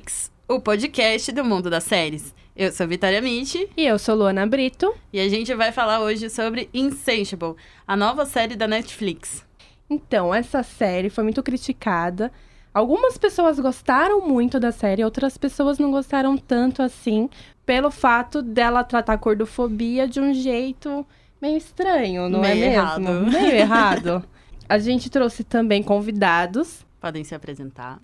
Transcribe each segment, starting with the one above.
Netflix, o podcast do mundo das séries. Eu sou Vitória Michi. E eu sou Luana Brito. E a gente vai falar hoje sobre Insatiable, a nova série da Netflix. Então, essa série foi muito criticada. Algumas pessoas gostaram muito da série, outras pessoas não gostaram tanto assim, pelo fato dela tratar a gordofobia de um jeito meio estranho, não é mesmo? Errado. Meio errado. A gente trouxe também convidados. Podem se apresentar.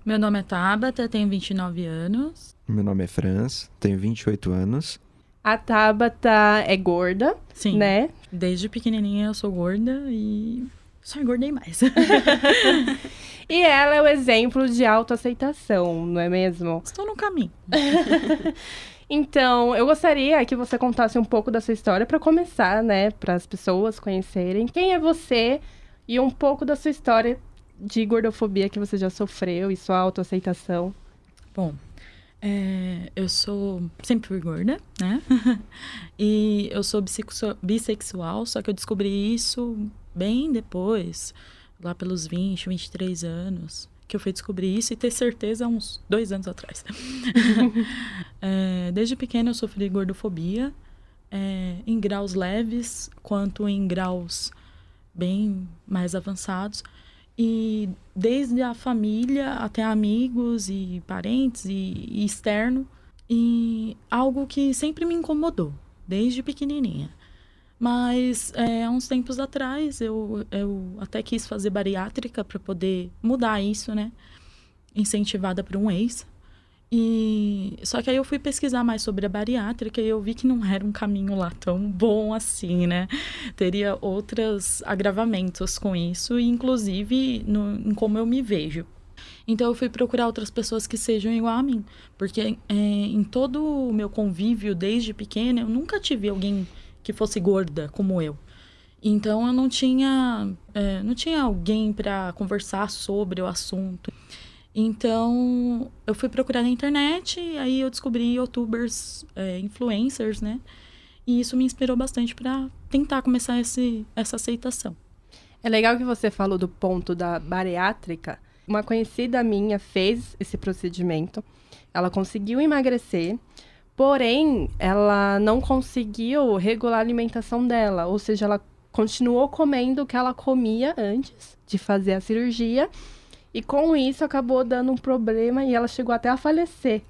Meu nome é Tabata, tenho 29 anos. Meu nome é Franz, tenho 28 anos. A Tabata é gorda, Sim, né? Desde pequenininha eu sou gorda e só engordei mais. E ela é o exemplo de autoaceitação, não é mesmo? Estou no caminho. Então, eu gostaria que você contasse um pouco da sua história para começar, né? Para as pessoas conhecerem quem é você e um pouco da sua história de gordofobia que você já sofreu e sua autoaceitação. Bom, eu sempre fui gorda, né? E eu sou bissexual, só que eu descobri isso bem depois, lá pelos 20, 23 anos, que eu fui descobrir isso e ter certeza uns 2 anos atrás. Desde pequena eu sofri gordofobia, em graus leves, quanto em graus bem mais avançados. E desde a família até amigos e parentes e externo. E algo que sempre me incomodou, desde pequenininha. Mas, há uns tempos atrás, eu até quis fazer bariátrica para poder mudar isso, né? Incentivada por um ex. Só que aí eu fui pesquisar mais sobre a bariátrica e eu vi que não era um caminho lá tão bom assim, né? Teria outros agravamentos com isso, inclusive em como eu me vejo. Então eu fui procurar outras pessoas que sejam igual a mim. Porque em todo o meu convívio desde pequena, eu nunca tive alguém que fosse gorda como eu. Então eu não tinha alguém para conversar sobre o assunto. Então, eu fui procurar na internet e aí eu descobri youtubers, influencers, né? E isso me inspirou bastante para tentar começar essa aceitação. É legal que você falou do ponto da bariátrica. Uma conhecida minha fez esse procedimento. Ela conseguiu emagrecer, porém, ela não conseguiu regular a alimentação dela. Ou seja, ela continuou comendo o que ela comia antes de fazer a cirurgia. E com isso acabou dando um problema e ela chegou até a falecer.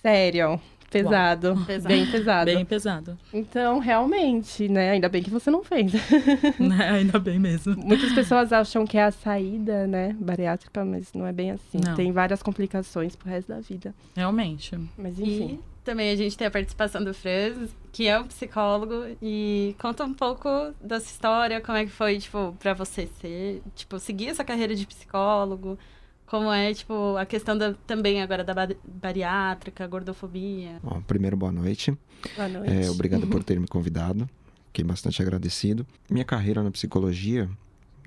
Sério, pesado. Bem pesado. Bem pesado. Então, realmente, né? Ainda bem que você não fez. Ainda bem mesmo. Muitas pessoas acham que é a saída, né, bariátrica, mas não é bem assim. Não. Tem várias complicações pro resto da vida. Realmente. Mas enfim. E também a gente tem a participação do Franz, que é um psicólogo, e conta um pouco da sua história, como é que foi, tipo, pra você seguir essa carreira de psicólogo, como é, tipo, a questão também agora da bariátrica, gordofobia. Bom, primeiro, boa noite. Boa noite. Obrigado por ter me convidado. Fiquei bastante agradecido. Minha carreira na psicologia,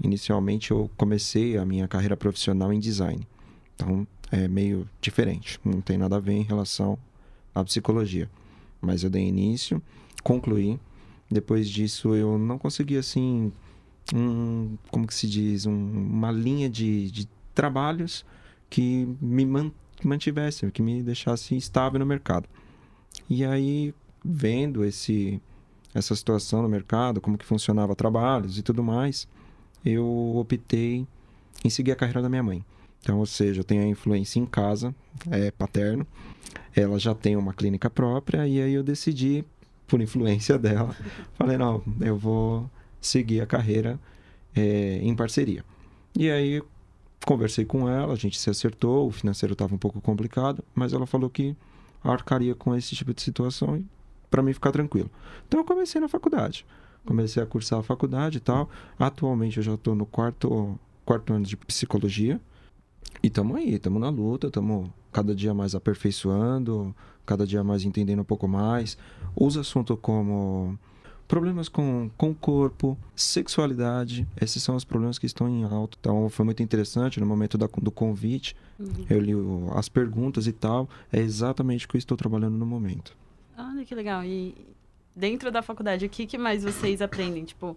inicialmente eu comecei a minha carreira profissional em design. Então, é meio diferente. Não tem nada a ver em relação à psicologia. Mas eu dei início, concluí. Depois disso, eu não consegui, assim, como que se diz? Uma linha de trabalhos que me mantivesse, que me deixasse estável no mercado. E aí, vendo essa situação no mercado, como que funcionava trabalhos e tudo mais, eu optei em seguir a carreira da minha mãe. Então, ou seja, eu tenho a influência em casa, paterno. Ela já tem uma clínica própria e aí eu decidi, por influência dela, falei, não, eu vou seguir a carreira em parceria. E aí, conversei com ela, a gente se acertou, o financeiro estava um pouco complicado, mas ela falou que arcaria com esse tipo de situação para mim ficar tranquilo. Então, eu comecei na faculdade. Comecei a cursar a faculdade e tal. Atualmente, eu já estou no quarto ano de psicologia. E estamos aí, estamos na luta, estamos cada dia mais aperfeiçoando, cada dia mais entendendo um pouco mais. Os assuntos como problemas com o corpo, sexualidade, esses são os problemas que estão em alta. Então, foi muito interessante no momento do convite. Eu li as perguntas e tal. É exatamente o que eu estou trabalhando no momento. Olha que legal. E dentro da faculdade, o que mais vocês aprendem? Tipo,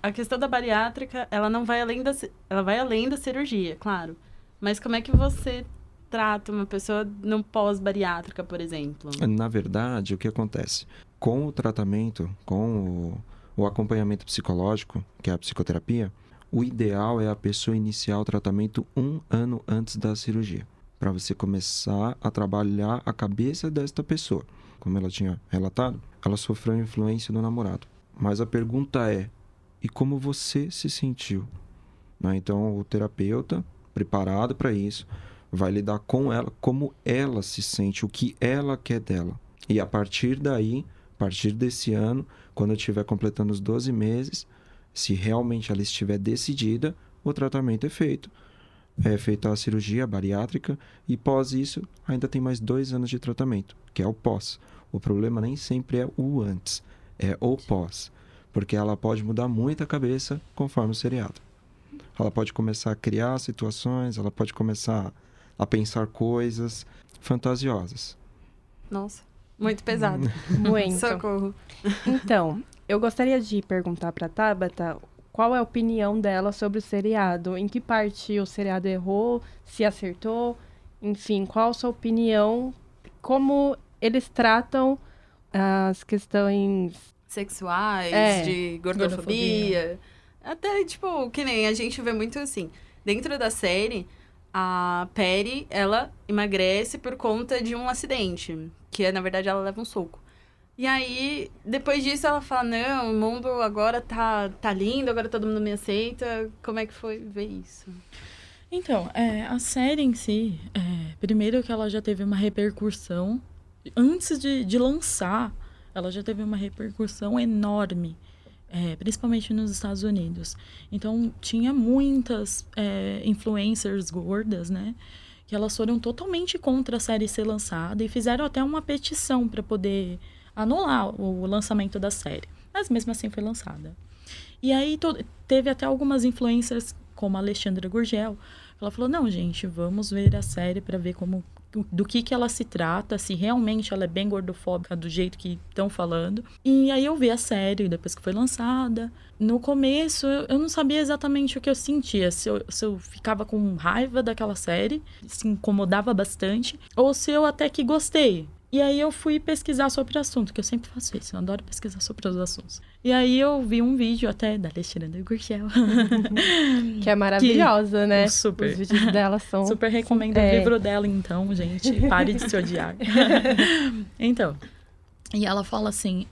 a questão da bariátrica, ela não vai além ela vai além da cirurgia, claro. Mas como é que você trata uma pessoa no pós-bariátrica, por exemplo? Na verdade, o que acontece? Com o tratamento, com o acompanhamento psicológico, que é a psicoterapia, o ideal é a pessoa iniciar o tratamento 1 ano antes da cirurgia, para você começar a trabalhar a cabeça desta pessoa. Como ela tinha relatado, ela sofreu influência do namorado. Mas a pergunta é, e como você se sentiu? Né? Então, o terapeuta, preparado para isso, vai lidar com ela, como ela se sente, o que ela quer dela. E a partir daí, a partir desse ano, quando eu estiver completando os 12 meses, se realmente ela estiver decidida, o tratamento é feito. É feita a cirurgia bariátrica e pós isso, ainda tem mais 2 anos de tratamento, que é o pós. O problema nem sempre é o antes, é o pós. Porque ela pode mudar muito a cabeça conforme o seriado. Ela pode começar a criar situações, ela pode começar a pensar coisas fantasiosas. Nossa, muito pesado. Muito. Socorro. Então, eu gostaria de perguntar para Tabata qual é a opinião dela sobre o seriado, em que parte o seriado errou, se acertou, enfim, qual a sua opinião, como eles tratam as questões Sexuais, de gordofobia. Até, tipo, que nem a gente vê muito assim. Dentro da série, a Perry, ela emagrece por conta de um acidente. Que, na verdade, ela leva um soco. E aí, depois disso, ela fala, não, o mundo agora tá lindo, agora todo mundo me aceita. Como é que foi ver isso? Então, a série em si, primeiro que ela já teve uma repercussão, antes de lançar, ela já teve uma repercussão enorme, principalmente nos Estados Unidos. Então, tinha muitas influencers gordas, né? Que elas foram totalmente contra a série ser lançada e fizeram até uma petição para poder anular o lançamento da série. Mas mesmo assim foi lançada. E aí teve até algumas influencers, como a Alexandra Gurgel. Ela falou, não, gente, vamos ver a série para ver do que ela se trata, se realmente ela é bem gordofóbica do jeito que estão falando. E aí eu vi a série depois que foi lançada. No começo, eu não sabia exatamente o que eu sentia. Se eu ficava com raiva daquela série, se incomodava bastante, ou se eu até que gostei. E aí eu fui pesquisar sobre o assunto, que eu sempre faço isso, eu adoro pesquisar sobre os assuntos. E aí eu vi um vídeo até da Alexandra Gurgel. que é maravilhosa, né? Super. Os vídeos dela são... Super recomendo o livro dela, então, gente. Pare de se odiar. Então, e ela fala assim,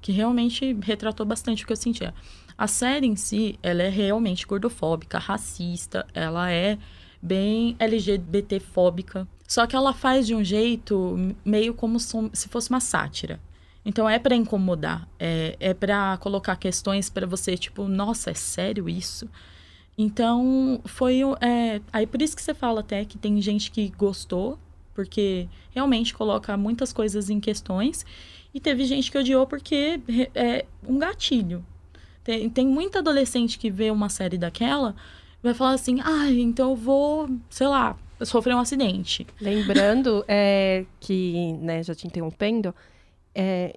que realmente retratou bastante o que eu sentia. A série em si, ela é realmente gordofóbica, racista, ela é bem LGBT-fóbica. Só que ela faz de um jeito meio como se fosse uma sátira. Então, é para incomodar. É para colocar questões para você, tipo, nossa, é sério isso? Então, foi... aí, por isso que você fala até que tem gente que gostou, porque realmente coloca muitas coisas em questões. E teve gente que odiou porque é um gatilho. Tem muita adolescente que vê uma série daquela, vai falar assim, então eu vou, sei lá, sofrer um acidente. Lembrando que, né, já te interrompendo,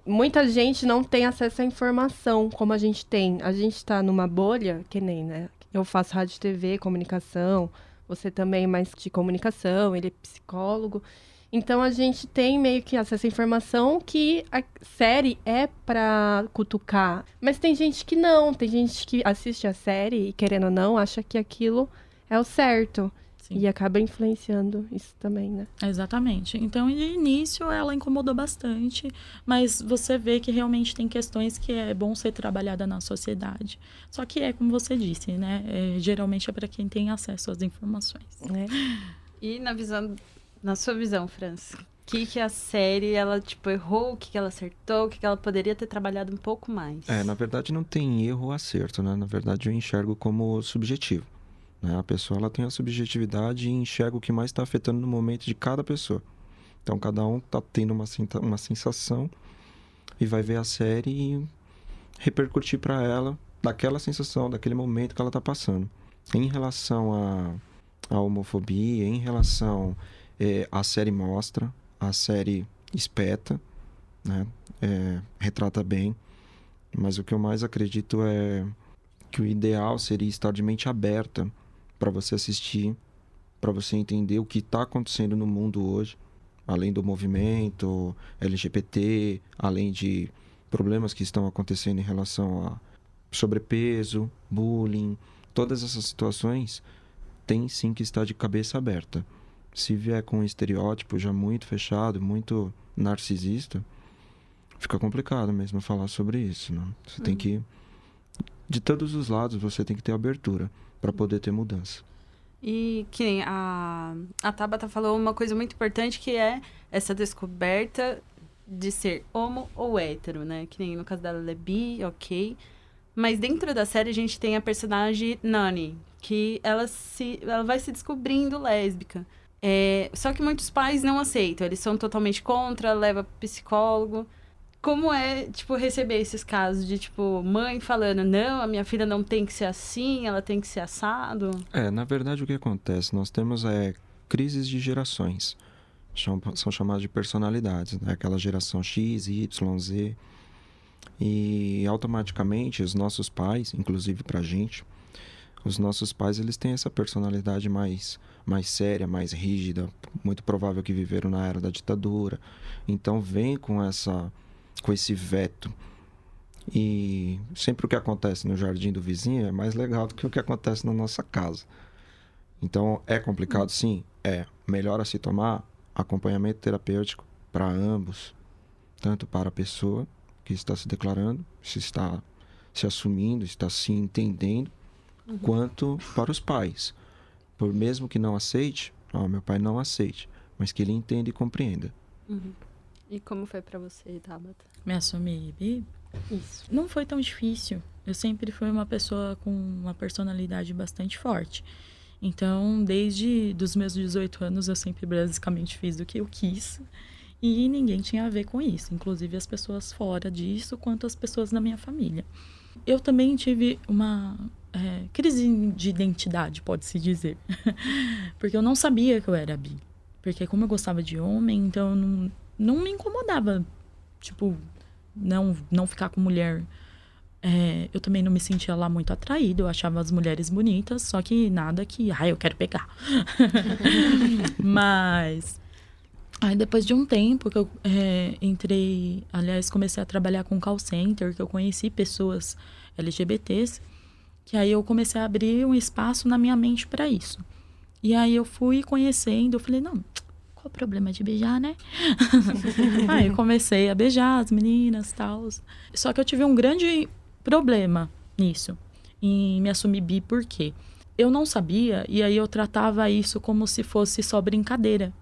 muita gente não tem acesso à informação como a gente tem. A gente está numa bolha, que nem, né? Eu faço rádio, TV, comunicação, você também mais de comunicação, ele é psicólogo. Então, a gente tem meio que acesso à informação que a série é pra cutucar. Mas tem gente que não, tem gente que assiste a série e, querendo ou não, acha que aquilo é o certo. Sim. E acaba influenciando isso também, né? Exatamente. Então, de início, ela incomodou bastante, mas você vê que realmente tem questões que é bom ser trabalhada na sociedade. Só que é como você disse, né? Geralmente é para quem tem acesso às informações. Né? E na sua visão, França, o que a série, ela, tipo, errou, o que ela acertou, o que ela poderia ter trabalhado um pouco mais? Na verdade, não tem erro ou acerto, né? Na verdade, eu enxergo como subjetivo. Né? A pessoa, ela tem a subjetividade e enxerga o que mais está afetando no momento de cada pessoa. Então, cada um está tendo uma sensação e vai ver a série e repercutir para ela daquela sensação, daquele momento que ela está passando. Em relação à homofobia, em relação... a série mostra, a série espeta, né? Retrata bem, mas o que eu mais acredito é que o ideal seria estar de mente aberta para você assistir, para você entender o que está acontecendo no mundo hoje, além do movimento LGBT, além de problemas que estão acontecendo em relação a sobrepeso, bullying, todas essas situações tem sim que estar de cabeça aberta. Se vier com um estereótipo já muito fechado, muito narcisista, fica complicado mesmo falar sobre isso, né? Você tem que, de todos os lados, você tem que ter abertura para poder ter mudança. E que nem a Tabata falou uma coisa muito importante, que é essa descoberta de ser homo ou hétero, né? Que nem no caso dela, ela é bi, ok. Mas dentro da série a gente tem a personagem Nani, que ela vai se descobrindo lésbica. Só que muitos pais não aceitam, eles são totalmente contra, leva pro psicólogo. Como é, tipo, receber esses casos de, tipo, mãe falando, não, a minha filha não tem que ser assim, ela tem que ser assado? Na verdade, o que acontece? Nós temos crises de gerações. São chamadas de personalidades, né? Aquela geração X, Y, Z. E automaticamente os nossos pais, inclusive pra gente, os nossos pais, eles têm essa personalidade mais séria, mais rígida, muito provável que viveram na era da ditadura. Então vem com esse veto. E sempre o que acontece no jardim do vizinho é mais legal do que o que acontece na nossa casa. Então é complicado, sim. Melhor a se tomar acompanhamento terapêutico para ambos, tanto para a pessoa que está se declarando, se está se assumindo, está se entendendo, quanto para os pais. Por mesmo que não aceite, meu pai não aceite, mas que ele entenda e compreenda. E como foi pra você, Tabata? Me assumir bi? Isso. Não foi tão difícil. Eu sempre fui uma pessoa com uma personalidade bastante forte. Então, desde os meus 18 anos, eu sempre basicamente fiz o que eu quis. E ninguém tinha a ver com isso. Inclusive as pessoas fora disso, quanto as pessoas da minha família. Eu também tive uma crise de identidade, pode-se dizer. Porque eu não sabia que eu era bi. Porque como eu gostava de homem, então não me incomodava. Tipo, não ficar com mulher. Eu também não me sentia lá muito atraída. Eu achava as mulheres bonitas, só que nada que... eu quero pegar. Mas... Aí depois de um tempo que eu comecei a trabalhar com call center, que eu conheci pessoas LGBTs, que aí eu comecei a abrir um espaço na minha mente para isso. E aí eu fui conhecendo, eu falei, não, qual o problema de beijar, né? Aí eu comecei a beijar as meninas e tal. Só que eu tive um grande problema nisso, em me assumir bi, por quê? Eu não sabia, e aí eu tratava isso como se fosse só brincadeira.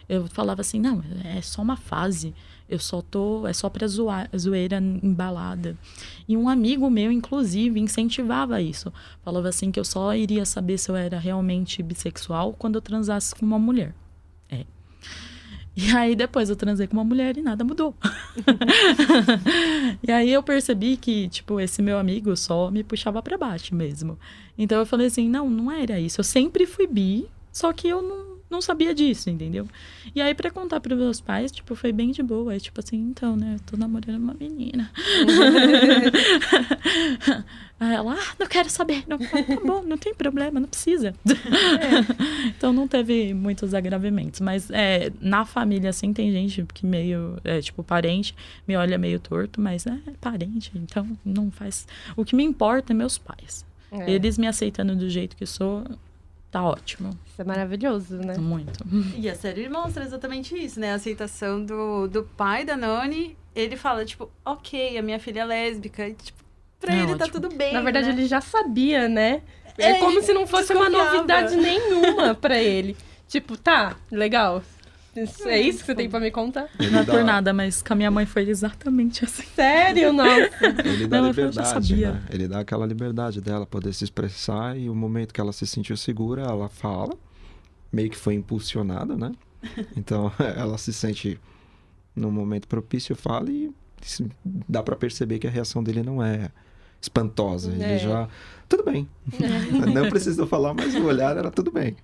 Eu falava assim, não, é só uma fase, é só pra zoeira embalada. E um amigo meu, inclusive, incentivava isso. Falava assim que eu só iria saber se eu era realmente bissexual quando eu transasse com uma mulher. E aí depois eu transei com uma mulher e nada mudou. E aí eu percebi que, tipo, esse meu amigo só me puxava pra baixo mesmo. Então eu falei assim, não era isso. Eu sempre fui bi, só que eu não sabia disso, entendeu? E aí, pra contar pros meus pais, tipo, foi bem de boa. Aí, tipo assim, então, né, eu tô namorando uma menina. Aí ela, não quero saber. Não, tá bom, não tem problema, não precisa. Então, não teve muitos agravamentos. Mas, na família, assim, tem gente que meio, tipo, parente, me olha meio torto, mas é parente, então não faz... O que me importa é meus pais. Eles me aceitando do jeito que sou... Tá ótimo. Isso é maravilhoso, né? Muito. E a série mostra exatamente isso, né? A aceitação do pai da Nani. Ele fala, tipo, ok, a minha filha é lésbica. E, tipo, pra ele tá tudo bem, Na verdade, né? ele já sabia, né? É como se não fosse uma novidade nenhuma pra ele. Tipo, tá, legal. É isso que você tem pra me contar? Não é por nada, mas com a minha mãe foi exatamente assim. Sério? Nossa. Ele dá Não, liberdade, né? Ele dá aquela liberdade dela poder se expressar e o momento que ela se sentiu segura, ela fala. Meio que foi impulsionada, né? Então, ela se sente num momento propício, fala e dá pra perceber que a reação dele não é espantosa. Ele já... Tudo bem. Não precisou falar, mas o olhar era tudo bem.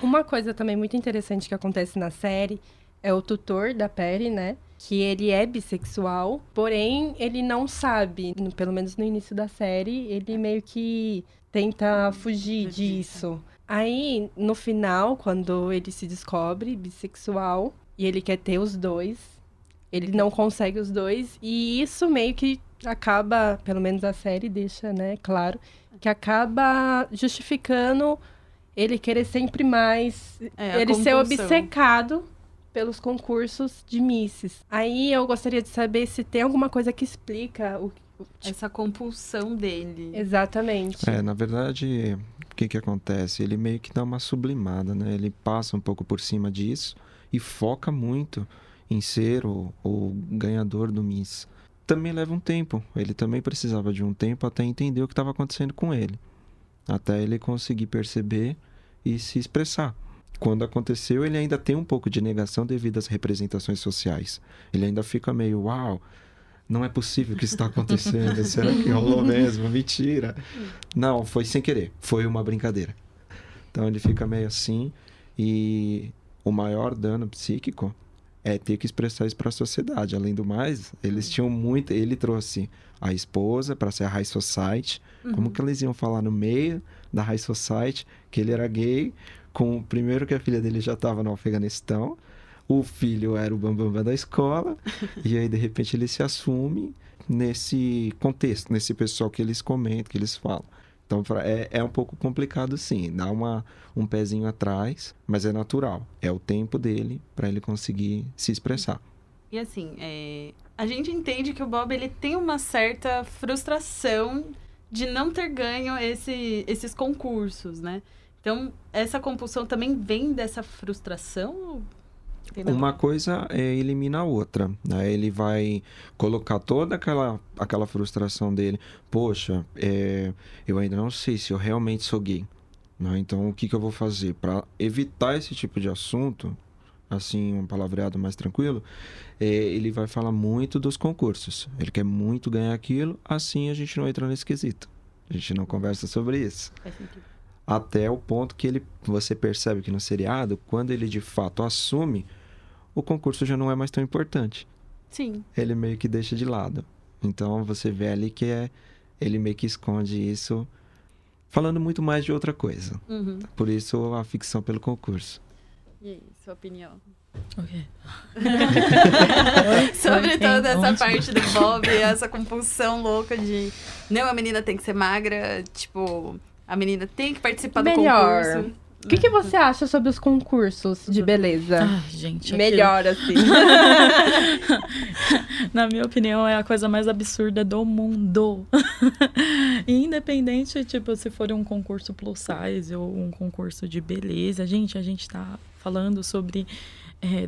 Uma coisa também muito interessante que acontece na série é o tutor da Perry, né? Que ele é bissexual, porém ele não sabe, pelo menos no início da série, ele meio que tenta fugir disso. Aí, no final, quando ele se descobre bissexual e ele quer ter os dois, ele não consegue os dois. E isso meio que acaba, pelo menos a série deixa, né, claro, que acaba justificando ele querer sempre mais, A ele ser compulsão. obcecado pelos concursos de Misses. Aí eu gostaria de saber se tem alguma coisa que explica Essa compulsão dele. exatamente. Na verdade, o que acontece? Ele meio que dá uma sublimada, né? Ele passa um pouco por cima disso e foca muito em ser o ganhador do Miss. Também leva um tempo. Ele também precisava de um tempo até entender o que estava acontecendo com ele. Até ele conseguir perceber e se expressar. Quando aconteceu, ele ainda tem um pouco de negação devido às representações sociais. Ele ainda fica meio, uau, não é possível que isso está acontecendo. Será que rolou mesmo? Mentira. Não, foi sem querer. Foi uma brincadeira. Então ele fica meio assim. E o maior dano psíquico é ter que expressar isso para a sociedade. Além do mais, eles tinham muito... Ele trouxe a esposa para ser a High Society. Como que eles iam falar no meio da High Society que ele era gay? Primeiro que a filha dele já estava no Afeganistão. O filho era o bambambam da escola. E aí, de repente, ele se assume nesse contexto, nesse pessoal que eles comentam, que eles falam. Então, é um pouco complicado, sim. Dá um pezinho atrás, mas é natural. É o tempo dele para ele conseguir se expressar. E assim, a gente entende que o Bob ele tem uma certa frustração de não ter ganho esses concursos, né? Então, essa compulsão também vem dessa frustração? Uma coisa elimina a outra, né? Ele vai colocar toda aquela frustração dele. Poxa, eu ainda não sei se eu realmente sou gay, né? Então, o que eu vou fazer? Para evitar esse tipo de assunto, assim, um palavreado mais tranquilo, ele vai falar muito dos concursos. Ele quer muito ganhar aquilo, assim a gente não entra nesse quesito. A gente não conversa sobre isso. Faz sentido. Até o ponto que você percebe que no seriado, quando ele de fato assume, o concurso já não é mais tão importante. Sim. Ele meio que deixa de lado. Então você vê ali que ele meio que esconde isso, falando muito mais de outra coisa. Uhum. Por isso a ficção pelo concurso. E aí, sua opinião? Ok. Sobre toda essa parte do Bob, essa compulsão louca de não, a menina tem que ser magra, tipo, a menina tem que participar do concurso. O que você acha sobre os concursos de beleza? Ai, gente, Melhor, assim. Na minha opinião, é a coisa mais absurda do mundo. E independente, tipo, se for um concurso plus size ou um concurso de beleza, gente, a gente tá falando sobre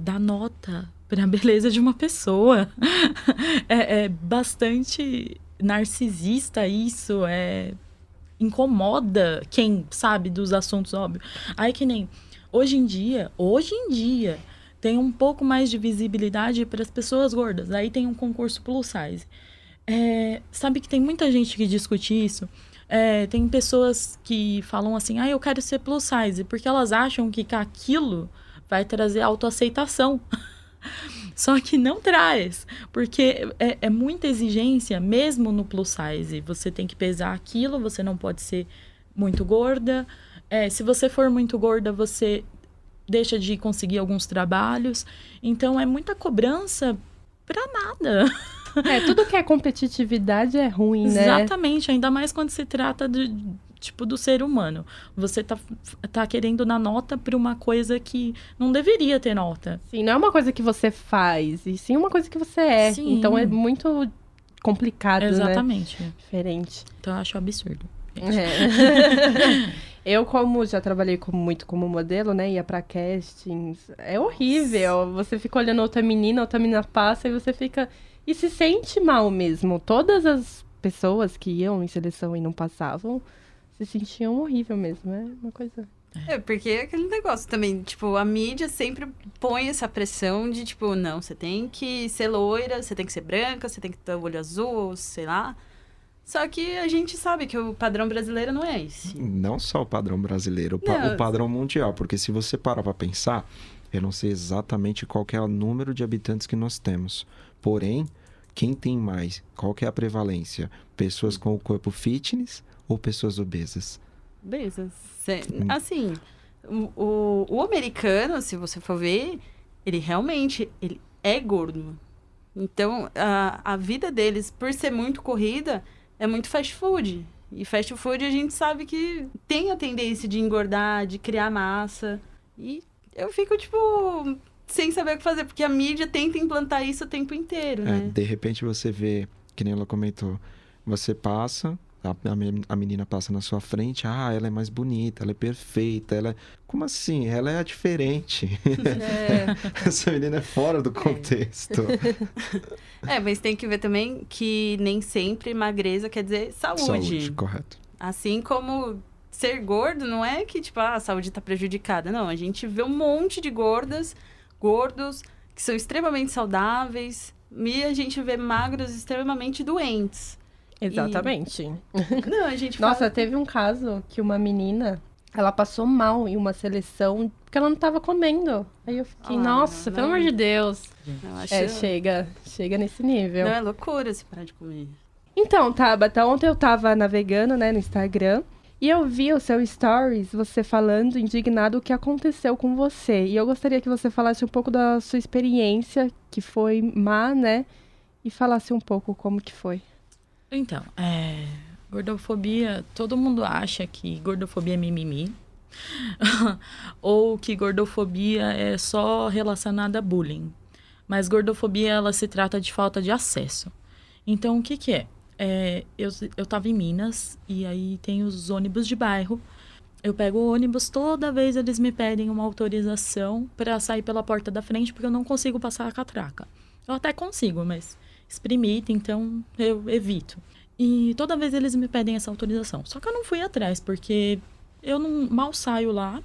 dar nota pra beleza de uma pessoa. É bastante narcisista isso, incomoda quem sabe dos assuntos, óbvio. Aí que nem hoje em dia tem um pouco mais de visibilidade para as pessoas gordas. Aí tem um concurso plus size. Sabe que tem muita gente que discute isso. Tem pessoas que falam assim, eu quero ser plus size, porque elas acham que aquilo vai trazer autoaceitação. Só que não traz, porque é muita exigência, mesmo no plus size. Você tem que pesar aquilo, você não pode ser muito gorda. Se você for muito gorda, você deixa de conseguir alguns trabalhos. Então, é muita cobrança pra nada. Tudo que é competitividade é ruim, né? Exatamente, ainda mais quando se trata do ser humano. Você tá querendo dar nota pra uma coisa que não deveria ter nota. Sim, não é uma coisa que você faz, e sim uma coisa que você é. Sim. Então é muito complicado, Exatamente. né? Diferente. Então eu acho absurdo. Eu, como já trabalhei muito como modelo, né? Ia pra castings. É horrível. Você fica olhando outra menina passa e você fica... E se sente mal mesmo. Todas as pessoas que iam em seleção e não passavam se sentiam horrível mesmo. É uma coisa... Porque é aquele negócio também, tipo, a mídia sempre põe essa pressão de, tipo, não, você tem que ser loira, você tem que ser branca, você tem que ter o olho azul, sei lá. Só que a gente sabe que o padrão brasileiro não é esse. Não só o padrão brasileiro, o padrão mundial. Porque se você parar pra pensar, eu não sei exatamente qual que é o número de habitantes que nós temos. Porém, quem tem mais? Qual que é a prevalência? Pessoas com o corpo fitness ou pessoas obesas? Beleza. Assim, o americano, se você for ver, ele realmente ele é gordo. Então, a vida deles, por ser muito corrida, é muito fast food. E fast food a gente sabe que tem a tendência de engordar, de criar massa. E eu fico, tipo, sem saber o que fazer, porque a mídia tenta implantar isso o tempo inteiro, né? De repente você vê, que nem ela comentou, você passa, a menina passa na sua frente, ela é mais bonita, ela é perfeita, ela é... Como assim? Ela é a diferente. Essa menina é fora do contexto. Mas tem que ver também que nem sempre magreza quer dizer saúde. Saúde, correto. Assim como ser gordo não é que, tipo, a saúde tá prejudicada. Não, a gente vê um monte de gordos que são extremamente saudáveis e a gente vê magros extremamente doentes. Exatamente. Não, a gente Nossa, teve um caso que uma menina, ela passou mal em uma seleção porque ela não tava comendo. Aí eu fiquei, nossa, pelo amor de Deus. Chega nesse nível. Não, é loucura se parar de comer. Então, Tabata, ontem eu tava navegando, né, no Instagram, e eu vi o seu stories, você falando, indignado, o que aconteceu com você. E eu gostaria que você falasse um pouco da sua experiência, que foi má, né, e falasse um pouco como que foi. Então, gordofobia, todo mundo acha que gordofobia é mimimi. Ou que gordofobia é só relacionada a bullying. Mas gordofobia, ela se trata de falta de acesso. Então, o que que é? Eu tava em Minas, e aí tem os ônibus de bairro. Eu pego o ônibus, toda vez eles me pedem uma autorização para sair pela porta da frente, porque eu não consigo passar a catraca. Eu até consigo, mas espremita, então eu evito. E toda vez eles me pedem essa autorização. Só que eu não fui atrás, porque eu mal saio lá.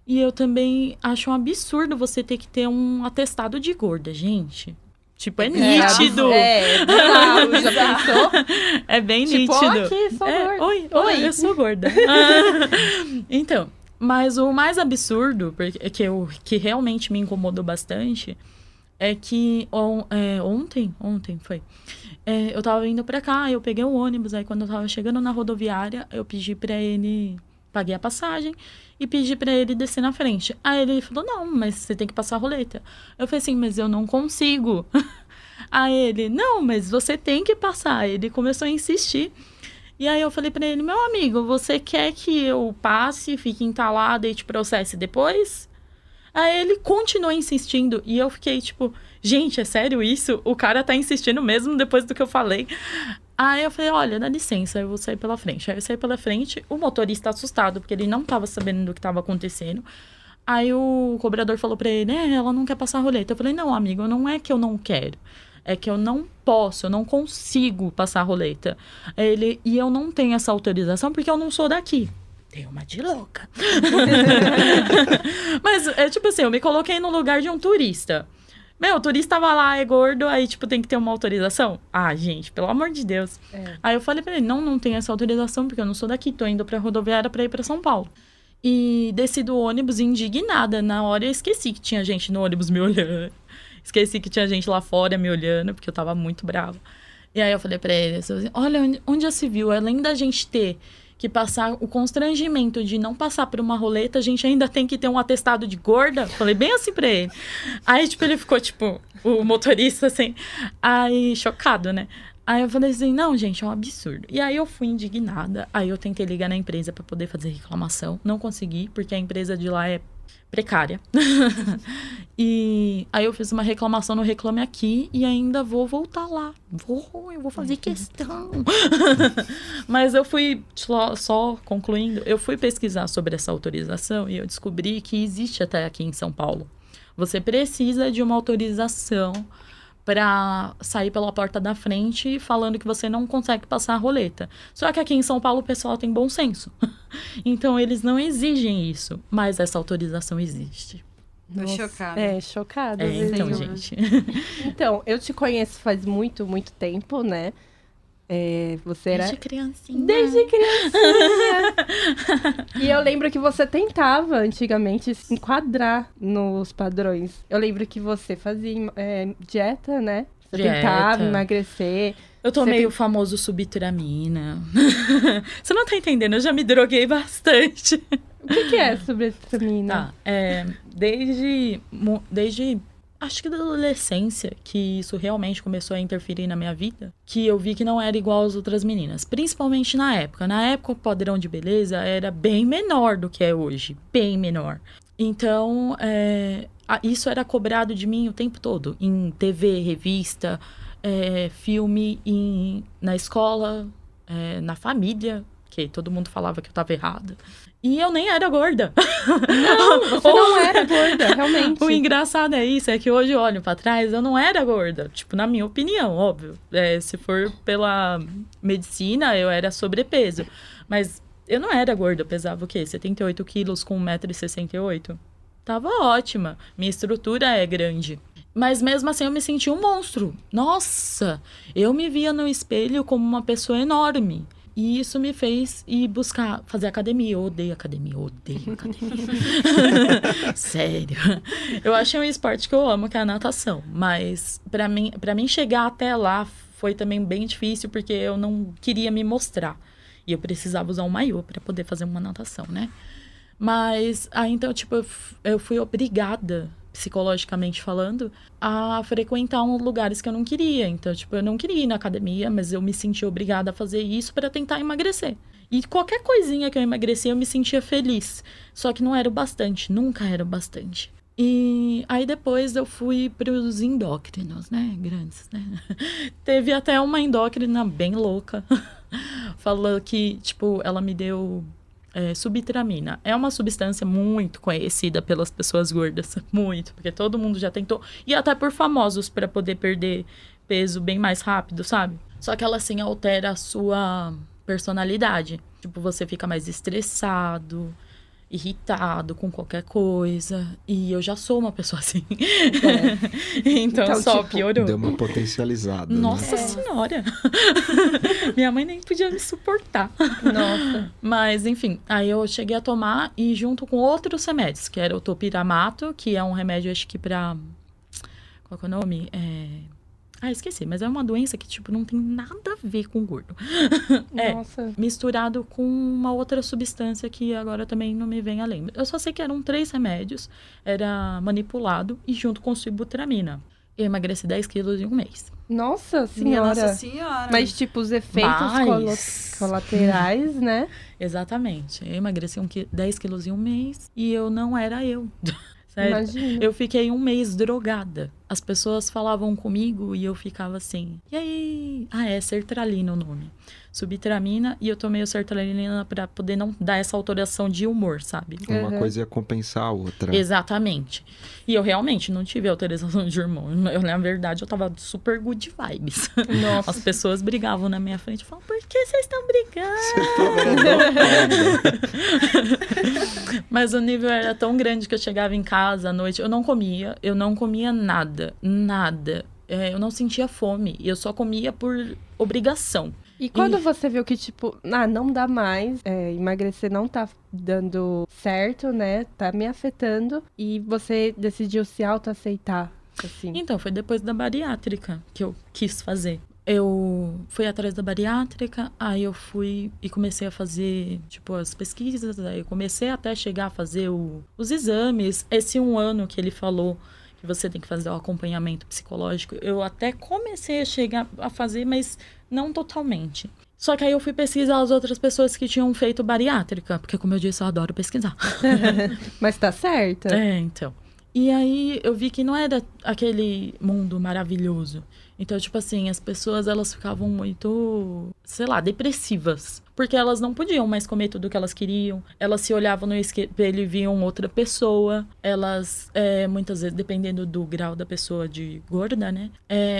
E eu também acho um absurdo você ter que ter um atestado de gorda, gente. Tipo, é nítido. Bizarro, já pensou? É bem tipo, nítido. Aqui, sou gorda. Oi, eu sou gorda. Então, mas o mais absurdo, que realmente me incomodou bastante, é que ontem foi. Eu tava indo pra cá, eu peguei o ônibus, aí quando eu tava chegando na rodoviária, eu pedi pra ele... Paguei a passagem e pedi pra ele descer na frente. Aí ele falou, não, mas você tem que passar a roleta. Eu falei assim, mas eu não consigo. Aí ele, não, mas você tem que passar. Ele começou a insistir. E aí eu falei pra ele, meu amigo, você quer que eu passe, fique entalada e te processe depois? Aí ele continuou insistindo e eu fiquei tipo, gente, é sério isso? O cara tá insistindo mesmo depois do que eu falei. Aí eu falei, olha, dá licença, eu vou sair pela frente. Aí eu saí pela frente, o motorista assustado, porque ele não tava sabendo do que tava acontecendo. Aí o cobrador falou pra ele, ela não quer passar a roleta. Eu falei, não, amigo, não é que eu não quero. É que eu não posso, eu não consigo passar a roleta. E eu não tenho essa autorização porque eu não sou daqui. Dei uma de louca. Mas, tipo assim, eu me coloquei no lugar de um turista. O turista tava lá, é gordo, aí, tipo, tem que ter uma autorização? Ah, gente, pelo amor de Deus. Aí eu falei pra ele, não tem essa autorização, porque eu não sou daqui, tô indo pra rodoviária pra ir pra São Paulo. E desci do ônibus indignada. Na hora eu esqueci que tinha gente no ônibus me olhando. Esqueci que tinha gente lá fora me olhando, porque eu tava muito brava. E aí eu falei pra ele, assim, olha, onde já se viu, além da gente ter que passar o constrangimento de não passar por uma roleta, a gente ainda tem que ter um atestado de gorda. Falei bem assim pra ele. Aí, tipo, ele ficou, tipo, o motorista, assim, aí, chocado, né? Aí eu falei assim, não, gente, é um absurdo. E aí eu fui indignada, aí eu tentei ligar na empresa pra poder fazer reclamação. Não consegui, porque a empresa de lá é precária. E aí eu fiz uma reclamação no Reclame Aqui e ainda vou voltar lá. Eu vou fazer questão. Mas eu fui, só concluindo, eu fui pesquisar sobre essa autorização e eu descobri que existe até aqui em São Paulo. Você precisa de uma autorização para sair pela porta da frente falando que você não consegue passar a roleta. Só que aqui em São Paulo o pessoal tem bom senso. Então eles não exigem isso, mas essa autorização existe. Tô chocada. Chocada. Então, gente. Então, eu te conheço faz muito, muito tempo, né? Você era... Desde criancinha. E eu lembro que você tentava, antigamente, se enquadrar nos padrões. Eu lembro que você fazia dieta, né? Você Dieta. tentava emagrecer. Eu tomei Você o famoso subtramina. Você não tá entendendo, eu já me droguei bastante. O que é subtramina? Tá, desde acho que da adolescência, que isso realmente começou a interferir na minha vida, que eu vi que não era igual às outras meninas. Principalmente na época. Na época, o padrão de beleza era bem menor do que é hoje. Bem menor. Então, isso era cobrado de mim o tempo todo. Em TV, revista, filme, na escola, na família, que todo mundo falava que eu tava errada. E eu nem era gorda. Não, você não era gorda, realmente. O engraçado é isso, é que hoje eu olho pra trás, eu não era gorda. Tipo, na minha opinião, óbvio. Se for pela medicina, eu era sobrepeso. Mas eu não era gorda, eu pesava o quê? 78 quilos com 1,68 m. Tava ótima. Minha estrutura é grande. Mas mesmo assim eu me senti um monstro. Nossa, eu me via no espelho como uma pessoa enorme. E isso me fez ir fazer academia. Eu odeio academia. Sério. Eu achei um esporte que eu amo, que é a natação. Mas pra mim chegar até lá foi também bem difícil, porque eu não queria me mostrar. E eu precisava usar um maiô para poder fazer uma natação, né? Mas aí então, tipo, eu fui obrigada, psicologicamente falando, a frequentar lugares que eu não queria. Então, tipo, eu não queria ir na academia, mas eu me sentia obrigada a fazer isso para tentar emagrecer. E qualquer coisinha que eu emagrecia, eu me sentia feliz. Só que não era o bastante, nunca era o bastante. E aí depois eu fui pros endócrinos, né? Grandes, né? Teve até uma endócrina bem louca. Falou que, tipo, ela me deu subtramina. É uma substância muito conhecida pelas pessoas gordas. Muito, porque todo mundo já tentou. E até por famosos, para poder perder peso bem mais rápido, sabe? Só que ela, assim, altera a sua personalidade. Tipo, você fica mais estressado, irritado com qualquer coisa. E eu já sou uma pessoa assim. Então só tipo, piorou. Deu uma potencializada. Nossa Senhora! Minha mãe nem podia me suportar. Nossa. Mas, enfim, aí eu cheguei a tomar e junto com outros remédios, que era o topiramato, que é um remédio, acho que pra... Qual que é o nome? Esqueci, mas é uma doença que, tipo, não tem nada a ver com gordo. Nossa. Misturado com uma outra substância que agora também não me vem a lembra. Eu só sei que eram 3 remédios, era manipulado e junto com subtramina. Eu emagreci 10 quilos em um mês. Nossa senhora. Nossa senhora. Mas, tipo, os efeitos colaterais, né? Exatamente. Eu emagreci 10 quilos em um mês e eu não era eu. Sério. Imagina. Eu fiquei um mês drogada. As pessoas falavam comigo e eu ficava assim, e aí? É sertralina o nome. Subtramina, e eu tomei o sertralina pra poder não dar essa alteração de humor, sabe? Uma coisa ia compensar a outra. Exatamente. E eu realmente não tive alteração de hormônio. Na verdade, eu tava super good vibes. Nossa. As pessoas brigavam na minha frente e falavam, por que vocês estão brigando? Mas o nível era tão grande que eu chegava em casa à noite, eu não comia nada. Eu não sentia fome, eu só comia por obrigação. E quando você viu que, tipo, não dá mais, emagrecer não tá dando certo, né? Tá me afetando. E você decidiu se autoaceitar, assim. Então, foi depois da bariátrica que eu quis fazer. Eu fui atrás da bariátrica, aí eu fui e comecei a fazer, tipo, as pesquisas. Aí eu comecei até chegar a fazer os exames. Esse 1 ano que ele falou que você tem que fazer o acompanhamento psicológico, eu até comecei a chegar a fazer, mas não totalmente. Só que aí eu fui pesquisar as outras pessoas que tinham feito bariátrica, porque, como eu disse, eu adoro pesquisar. Mas tá certa. Então. E aí eu vi que não era aquele mundo maravilhoso. Então, tipo assim, as pessoas, elas ficavam muito, sei lá, depressivas. Porque elas não podiam mais comer tudo o que elas queriam. Elas se olhavam no espelho e viam outra pessoa. Elas, muitas vezes, dependendo do grau da pessoa de gorda, né?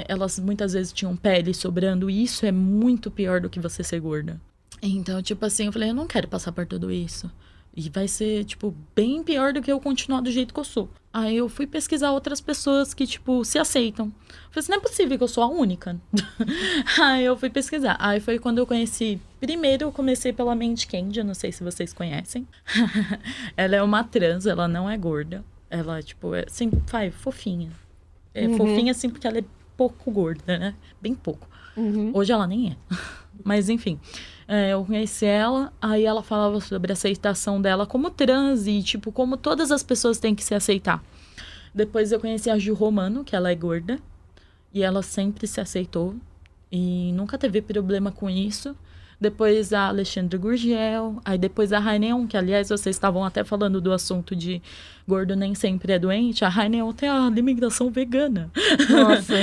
Elas muitas vezes tinham pele sobrando. E isso é muito pior do que você ser gorda. Então, tipo assim, eu falei, eu não quero passar por tudo isso. E vai ser, tipo, bem pior do que eu continuar do jeito que eu sou. Aí eu fui pesquisar outras pessoas que, tipo, se aceitam. Eu falei assim, não é possível que eu sou a única. Aí eu fui pesquisar. Aí foi quando eu conheci... Primeiro eu comecei pela Mandy Candy, eu não sei se vocês conhecem. Ela é uma trans, ela não é gorda. Ela, tipo, fofinha. Fofinha, assim, porque ela é pouco gorda, né? Bem pouco. Uhum. Hoje ela nem é. Mas, enfim. Eu conheci ela, aí ela falava sobre a aceitação dela como trans e, tipo, como todas as pessoas têm que se aceitar. Depois eu conheci a Ju Romano, que ela é gorda. E ela sempre se aceitou. E nunca teve problema com isso. Depois a Alexandra Gurgel. Aí depois a Raineon, que aliás vocês estavam até falando do assunto de gordo nem sempre é doente. A Raineon tem a alimentação vegana. Nossa.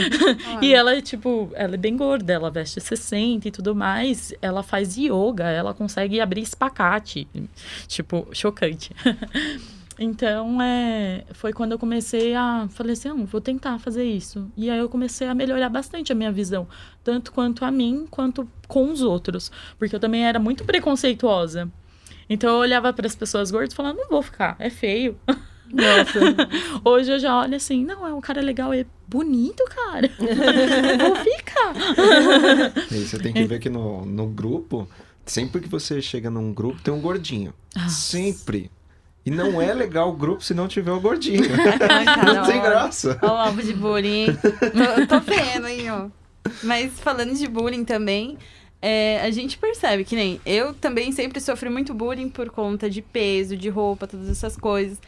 E ela é tipo, ela é bem gorda, ela veste 60 e tudo mais. Ela faz yoga, ela consegue abrir espacate. Tipo, chocante. Então, foi quando eu comecei falei assim, vou tentar fazer isso. E aí eu comecei a melhorar bastante a minha visão. Tanto quanto a mim, quanto com os outros. Porque eu também era muito preconceituosa. Então, eu olhava para as pessoas gordas e falava, não vou ficar, é feio. Nossa. Hoje eu já olho assim, não, é um cara legal, é bonito, cara. Vou ficar. E você tem que ver que no grupo, sempre que você chega num grupo, tem um gordinho. Sempre. E não é legal o grupo se não tiver o gordinho. Não tem graça. Ó o alvo de bullying. Tô vendo, hein, ó. Mas falando de bullying também, a gente percebe que nem eu também sempre sofri muito bullying por conta de peso, de roupa, todas essas coisas.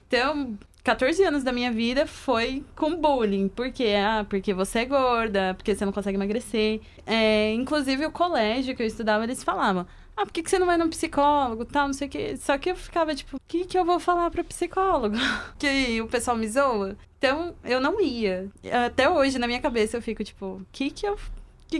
Então, 14 anos da minha vida foi com bullying. Por quê? Porque você é gorda, porque você não consegue emagrecer. Inclusive, o colégio que eu estudava, eles falavam, por que você não vai num psicólogo, tal, não sei o quê. Só que eu ficava, tipo, o que eu vou falar pro psicólogo? Que o pessoal me zoa. Então, eu não ia. Até hoje, na minha cabeça, eu fico, tipo, o que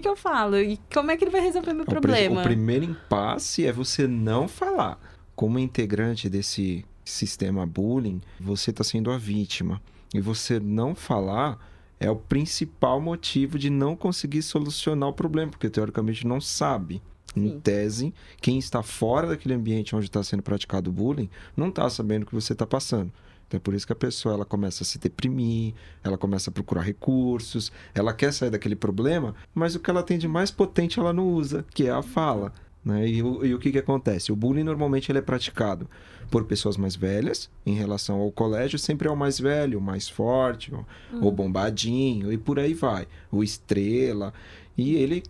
eu falo? E como é que ele vai resolver meu problema? O primeiro impasse é você não falar. Como integrante desse sistema bullying, você está sendo a vítima. E você não falar é o principal motivo de não conseguir solucionar o problema, porque teoricamente não sabe. Em tese, quem está fora daquele ambiente onde está sendo praticado o bullying não está sabendo o que você está passando. Então é por isso que a pessoa ela começa a se deprimir, ela começa a procurar recursos, ela quer sair daquele problema, mas o que ela tem de mais potente ela não usa, que é a fala. Né? E o que acontece? O bullying normalmente ele é praticado por pessoas mais velhas, em relação ao colégio, sempre é o mais velho, o mais forte, o bombadinho, e por aí vai. O estrela, e ele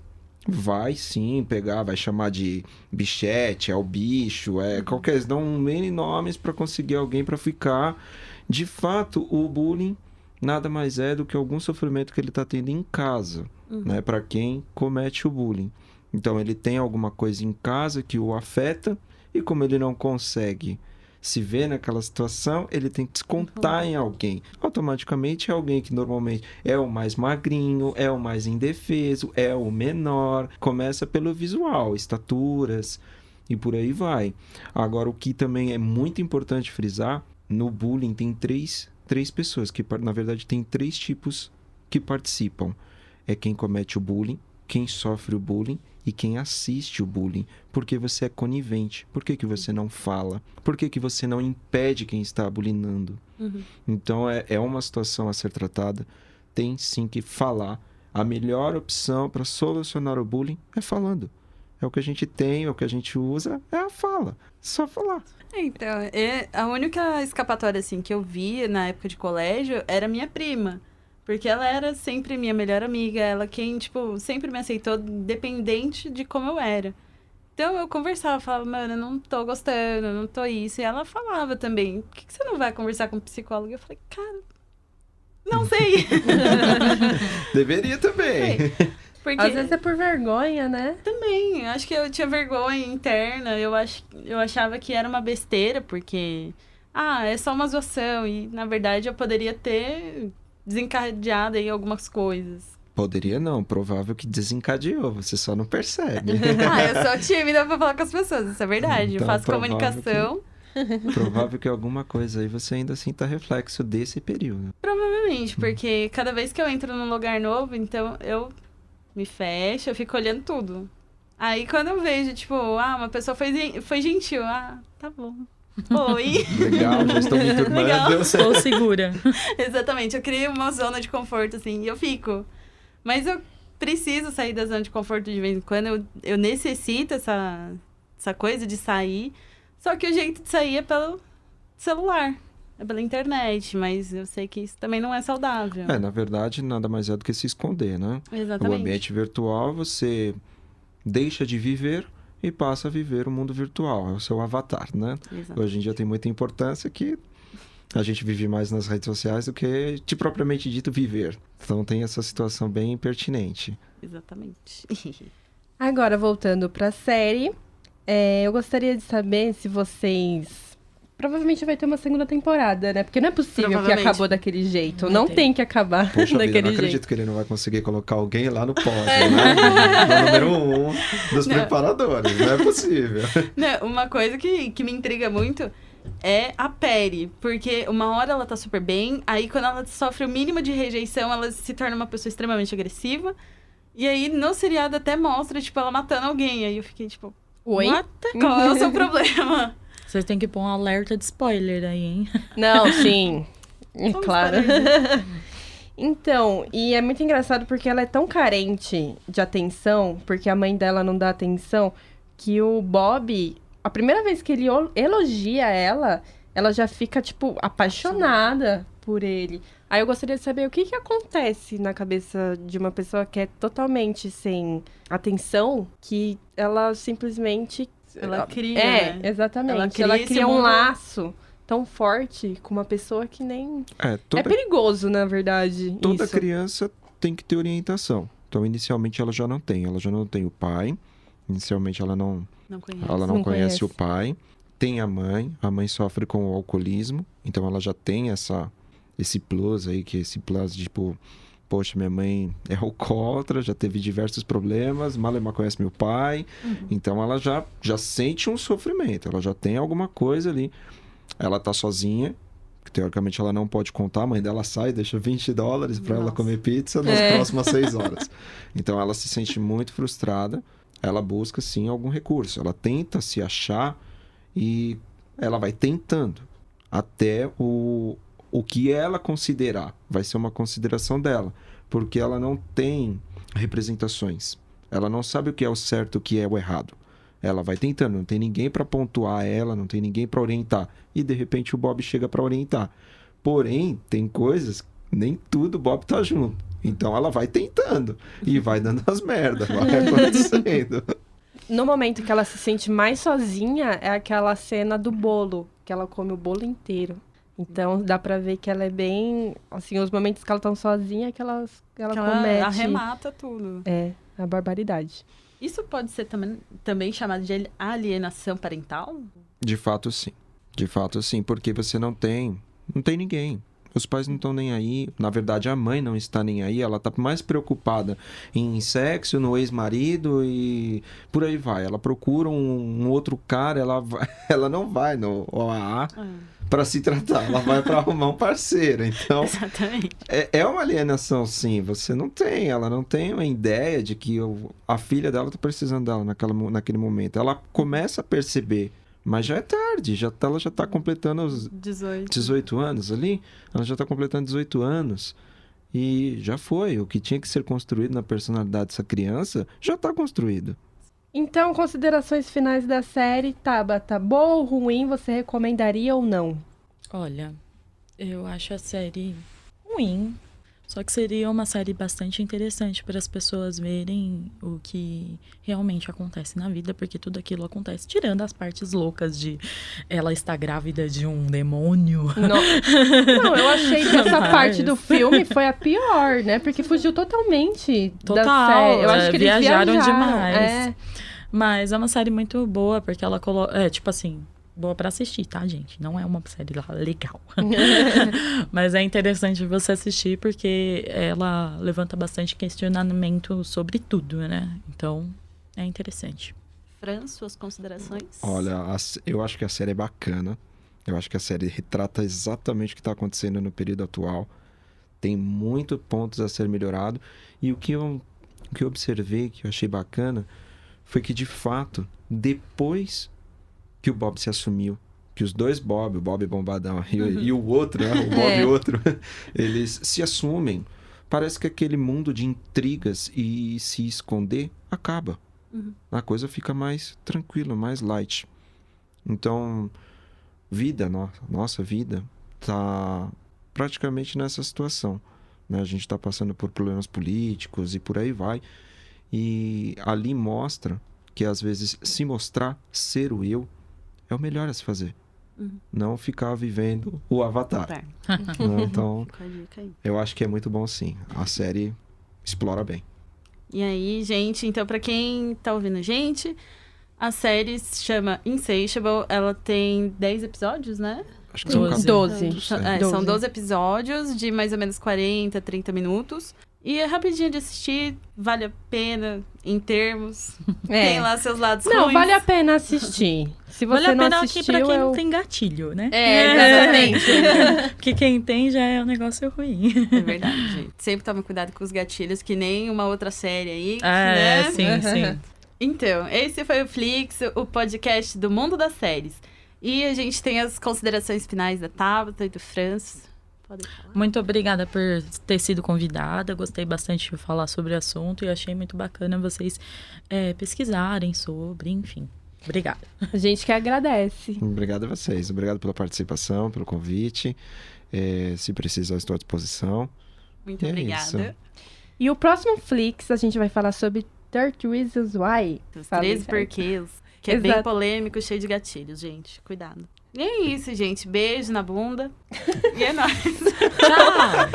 vai sim pegar, vai chamar de bichete, é o bicho, qualquer, dão N nomes para conseguir alguém para ficar. De fato, o bullying nada mais é do que algum sofrimento que ele está tendo em casa, né, para quem comete o bullying. Então, ele tem alguma coisa em casa que o afeta e como ele não consegue se ver naquela situação, ele tem que descontar em alguém. Automaticamente é alguém que normalmente é o mais magrinho, é o mais indefeso, é o menor. Começa pelo visual, estaturas e por aí vai. Agora, o que também é muito importante frisar, no bullying tem três pessoas, que na verdade tem 3 tipos que participam. É quem comete o bullying, quem sofre o bullying e quem assiste o bullying. Porque você é conivente. Por que você não fala? Por que você não impede quem está bullyingando? Então, é uma situação a ser tratada. Tem sim que falar. A melhor opção para solucionar o bullying é falando. É o que a gente tem, é o que a gente usa, é a fala. Só falar. Então, a única escapatória assim, que eu vi na época de colégio era minha prima. Porque ela era sempre minha melhor amiga, ela quem, tipo, sempre me aceitou, dependente de como eu era. Então, eu conversava, falava, mano, eu não tô gostando, eu não tô isso. E ela falava também, por que você não vai conversar com um psicólogo? Eu falei, cara, não sei. Deveria também. Porque Às vezes é por vergonha, né? também, acho que eu tinha vergonha interna, eu achava que era uma besteira, porque, é só uma zoação. E, na verdade, eu poderia ter desencadeado aí algumas coisas. Poderia não, provável que desencadeou, você só não percebe. Eu sou tímida pra falar com as pessoas, isso é verdade. Então, eu faço comunicação. Provável que alguma coisa aí você ainda sinta reflexo desse período. Provavelmente, porque cada vez que eu entro num lugar novo, então eu me fecho, eu fico olhando tudo. Aí quando eu vejo, tipo, uma pessoa foi gentil, tá bom. Oi. Legal, já estou me turmando. Legal. Estou segura. Exatamente, eu crio uma zona de conforto, assim, e eu fico. Mas eu preciso sair da zona de conforto de vez em quando, eu necessito essa coisa de sair, só que o jeito de sair é pelo celular. pela internet, mas eu sei que isso também não é saudável. Na verdade, nada mais é do que se esconder, né? Exatamente. No ambiente virtual, você deixa de viver e passa a viver o mundo virtual. É o seu avatar, né? Exato. Hoje em dia tem muita importância que a gente vive mais nas redes sociais do que, de propriamente dito, viver. Então tem essa situação bem pertinente. Exatamente. Agora, voltando pra série, eu gostaria de saber se vocês... Provavelmente vai ter uma segunda temporada, né? Porque não é possível que Provavelmente. acabou daquele jeito. Vai Não ter. tem que acabar Poxa vida, daquele não acredito jeito. que ele não vai conseguir colocar alguém lá no pódio, né? No número 1 dos Não. preparadores. Não é possível. Não, uma coisa que me intriga muito é a Perry. Porque uma hora ela tá super bem, aí quando ela sofre o mínimo de rejeição, ela se torna uma pessoa extremamente agressiva. E aí, no seriado até mostra, tipo, ela matando alguém. Aí eu fiquei, tipo, Oi? what? Qual é o seu problema? Vocês têm que pôr um alerta de spoiler aí, hein? Não, sim. É Só um claro. spoilerzinho. Então, e é muito engraçado porque ela é tão carente de atenção, porque a mãe dela não dá atenção, que o Bob, a primeira vez que ele elogia ela, ela já fica, tipo, apaixonada por ele. Aí eu gostaria de saber o que acontece na cabeça de uma pessoa que é totalmente sem atenção, que ela simplesmente... Ela cria, É, né? exatamente. Ela Ela cria esse cria um mundo- laço tão forte com uma pessoa que nem... É Toda, perigoso, na verdade, toda isso. criança tem que ter orientação. Então, inicialmente, ela já não tem. Ela já não tem o pai. Inicialmente, ela não Não conheço. Ela não Não conhece conhece. o pai. Tem a mãe sofre com o alcoolismo, então ela já tem esse plus aí, que esse plus de, tipo, poxa, minha mãe é alcoólatra, já teve diversos problemas, Malemar conhece meu pai, então ela já sente um sofrimento, ela já tem alguma coisa ali. Ela tá sozinha, que teoricamente ela não pode contar, a mãe dela sai, deixa $20 para ela Nossa. comer pizza nas próximas 6 horas. Então ela se sente muito frustrada, ela busca sim algum recurso, ela tenta se achar e ela vai tentando até o que ela considerar, vai ser uma consideração dela, porque ela não tem representações, ela não sabe o que é o certo e o que é o errado. Ela vai tentando, não tem ninguém para pontuar ela, não tem ninguém para orientar. E de repente o Bob chega para orientar. Porém, tem coisas, nem tudo o Bob tá junto. Então ela vai tentando e vai dando as merdas, vai acontecendo. No momento que ela se sente mais sozinha, é aquela cena do bolo, que ela come o bolo inteiro. Então dá pra ver que ela é bem... Assim, os momentos que ela tá sozinha, que ela Que ela comete... arremata tudo. É, a barbaridade. Isso pode ser também chamado de alienação parental? De fato, sim. De fato, sim, porque você não tem ninguém. Os pais não estão nem aí. Na verdade, a mãe não está nem aí. Ela está mais preocupada em sexo, no ex-marido e por aí vai. Ela procura um outro cara, ela não vai no OAA para se tratar. Ela vai para arrumar um parceiro. Então, Exatamente. é uma alienação, sim. Ela não tem uma ideia de que a filha dela está precisando dela naquele momento. Ela começa a perceber, mas já é tarde. Ela já está completando os 18 anos ali. Ela já está completando 18 anos. E já foi. O que tinha que ser construído na personalidade dessa criança já está construído. Então, considerações finais da série, Tabata. Boa ou ruim, você recomendaria ou não? Olha, eu acho a série ruim. Só que seria uma série bastante interessante para as pessoas verem o que realmente acontece na vida, porque tudo aquilo acontece, tirando as partes loucas de ela estar grávida de um demônio. Não, eu achei que essa Mas- parte do filme foi a pior, né? Porque fugiu totalmente da Total, série. Eu acho que eles viajaram viajaram demais. É. Mas é uma série muito boa, porque ela coloca. Tipo assim, boa pra assistir, tá, gente? Não é uma série legal. Mas é interessante você assistir, porque ela levanta bastante questionamento sobre tudo, né? Então, é interessante. Fran, suas considerações? Olha, eu acho que a série é bacana. Eu acho que a série retrata exatamente o que está acontecendo no período atual. Tem muitos pontos a ser melhorado. E o que eu observei, que eu achei bacana, foi que, de fato, depois que o Bob se assumiu, que os dois Bob, o Bob Bombadão e o outro, né? O Bob outro, eles se assumem. Parece que aquele mundo de intrigas e se esconder acaba. A coisa fica mais tranquila, mais light. Então, nossa vida tá praticamente nessa situação, né? A gente está passando por problemas políticos e por aí vai. E ali mostra que, às vezes, se mostrar ser o eu é o melhor a se fazer. Não ficar vivendo o avatar. Né? Então, Fica a dica aí. eu acho que é muito bom, sim. A série explora bem. E aí, gente, então pra quem tá ouvindo a gente, a série se chama Insatiable. Ela tem 10 episódios, né? Acho que são 12. 14. São 12 episódios de mais ou menos 40, 30 minutos. E é rapidinho de assistir, vale a pena em termos. Tem lá seus lados Não, ruins. vale a pena assistir. Se você Vale a não pena assistiu, aqui pra quem eu... não tem gatilho, né? Exatamente. Porque quem tem já é um negócio ruim. É verdade, gente. Sempre toma cuidado com os gatilhos, que nem uma outra série aí, né? Sim. Então, esse foi o Flix, o podcast do mundo das séries. E a gente tem as considerações finais da Tabata e do Franz. Podem falar. Muito obrigada por ter sido convidada. Gostei bastante de falar sobre o assunto e achei muito bacana vocês pesquisarem sobre, enfim. Obrigada. A gente que agradece. Obrigado a vocês. Obrigado pela participação, pelo convite. Se precisar, eu estou à disposição. Muito É obrigada. isso. E o próximo Flix, a gente vai falar sobre 30 Reasons Why. Os Falei 13 certo. porquês. Que é bem Exato. polêmico, cheio de gatilhos, gente. Cuidado. E é isso, gente. Beijo na bunda. E é nóis. Tchau!